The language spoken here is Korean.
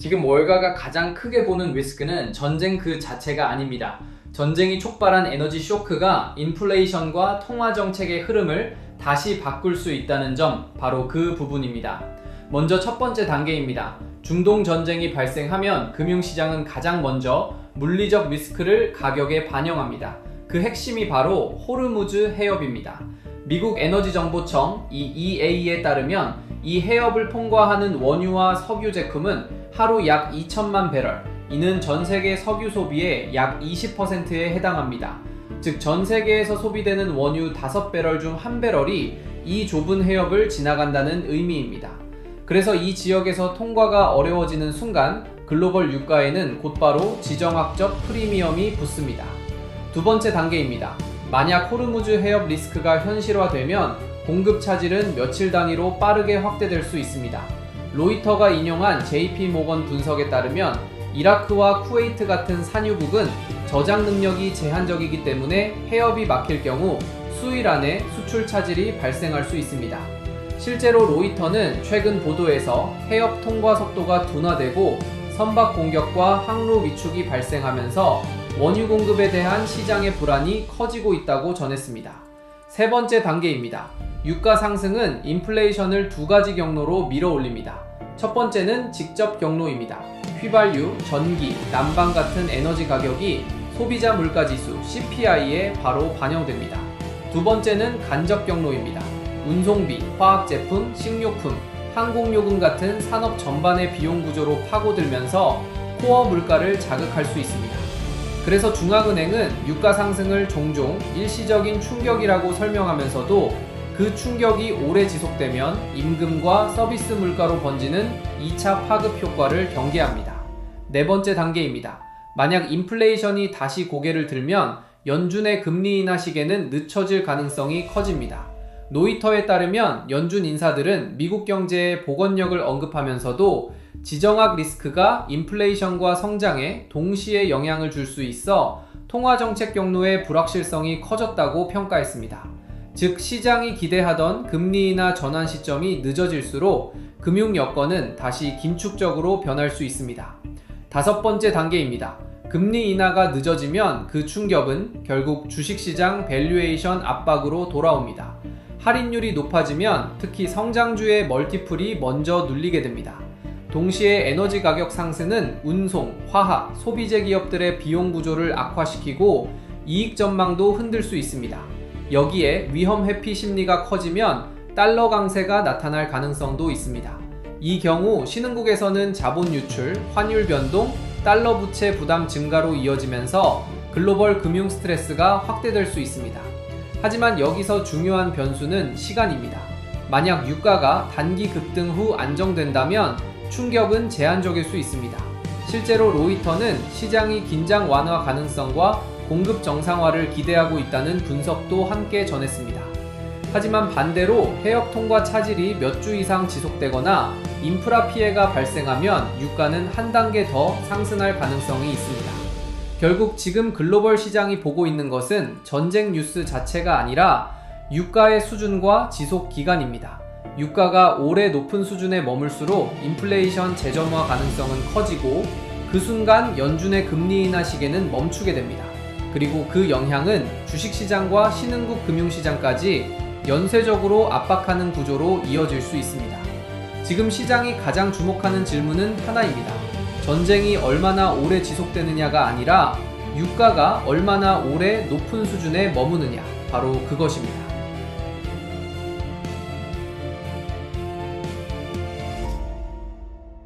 지금 월가가 가장 크게 보는 리스크는 전쟁 그 자체가 아닙니다. 전쟁이 촉발한 에너지 쇼크가 인플레이션과 통화정책의 흐름을 다시 바꿀 수 있다는 점, 바로 그 부분입니다. 먼저 첫 번째 단계입니다. 중동 전쟁이 발생하면 금융시장은 가장 먼저 물리적 리스크를 가격에 반영합니다. 그 핵심이 바로 호르무즈 해협입니다. 미국 에너지정보청 EA에 따르면 이 해협을 통과하는 원유와 석유 제품은 하루 약 2천만 배럴, 이는 전 세계 석유 소비의 약 20%에 해당합니다. 즉 전 세계에서 소비되는 원유 5배럴 중 1배럴이 이 좁은 해협을 지나간다는 의미입니다. 그래서 이 지역에서 통과가 어려워지는 순간 글로벌 유가에는 곧바로 지정학적 프리미엄이 붙습니다. 두 번째 단계입니다. 만약 호르무즈 해협 리스크가 현실화되면 공급 차질은 며칠 단위로 빠르게 확대될 수 있습니다. 로이터가 인용한 JP모건 분석에 따르면 이라크와 쿠웨이트 같은 산유국은 저장 능력이 제한적이기 때문에 해협이 막힐 경우 수일 안에 수출 차질이 발생할 수 있습니다. 실제로 로이터는 최근 보도에서 해협 통과 속도가 둔화되고 선박 공격과 항로 위축이 발생하면서 원유 공급에 대한 시장의 불안이 커지고 있다고 전했습니다. 세 번째 단계입니다. 유가 상승은 인플레이션을 두 가지 경로로 밀어올립니다. 첫 번째는 직접 경로입니다. 휘발유, 전기, 난방 같은 에너지 가격이 소비자 물가지수 CPI에 바로 반영됩니다. 두 번째는 간접 경로입니다. 운송비, 화학제품, 식료품, 항공요금 같은 산업 전반의 비용 구조로 파고들면서 코어 물가를 자극할 수 있습니다. 그래서 중앙은행은 유가 상승을 종종 일시적인 충격이라고 설명하면서도 그 충격이 오래 지속되면 임금과 서비스 물가로 번지는 2차 파급 효과를 경계합니다. 네 번째 단계입니다. 만약 인플레이션이 다시 고개를 들면 연준의 금리 인하 시계는 늦춰질 가능성이 커집니다. 노이터에 따르면 연준 인사들은 미국 경제의 복원력을 언급하면서도 지정학 리스크가 인플레이션과 성장에 동시에 영향을 줄 수 있어 통화정책 경로의 불확실성이 커졌다고 평가했습니다. 즉 시장이 기대하던 금리 인하 전환 시점이 늦어질수록 금융 여건은 다시 긴축적으로 변할 수 있습니다. 다섯 번째 단계입니다. 금리 인하가 늦어지면 그 충격은 결국 주식시장 밸류에이션 압박으로 돌아옵니다. 할인율이 높아지면 특히 성장주의 멀티플이 먼저 눌리게 됩니다. 동시에 에너지 가격 상승은 운송, 화학, 소비재 기업들의 비용 구조를 악화시키고 이익 전망도 흔들 수 있습니다. 여기에 위험 회피 심리가 커지면 달러 강세가 나타날 가능성도 있습니다. 이 경우 신흥국에서는 자본 유출, 환율 변동, 달러 부채 부담 증가로 이어지면서 글로벌 금융 스트레스가 확대될 수 있습니다. 하지만 여기서 중요한 변수는 시간입니다. 만약 유가가 단기 급등 후 안정된다면 충격은 제한적일 수 있습니다. 실제로 로이터는 시장이 긴장 완화 가능성과 공급 정상화를 기대하고 있다는 분석도 함께 전했습니다. 하지만 반대로 해협 통과 차질이 몇 주 이상 지속되거나 인프라 피해가 발생하면 유가는 한 단계 더 상승할 가능성이 있습니다. 결국 지금 글로벌 시장이 보고 있는 것은 전쟁 뉴스 자체가 아니라 유가의 수준과 지속 기간입니다. 유가가 오래 높은 수준에 머물수록 인플레이션 재점화 가능성은 커지고 그 순간 연준의 금리 인하 시계는 멈추게 됩니다. 그리고 그 영향은 주식시장과 신흥국 금융시장까지 연쇄적으로 압박하는 구조로 이어질 수 있습니다. 지금 시장이 가장 주목하는 질문은 하나입니다. 전쟁이 얼마나 오래 지속되느냐가 아니라 유가가 얼마나 오래 높은 수준에 머무느냐, 바로 그것입니다.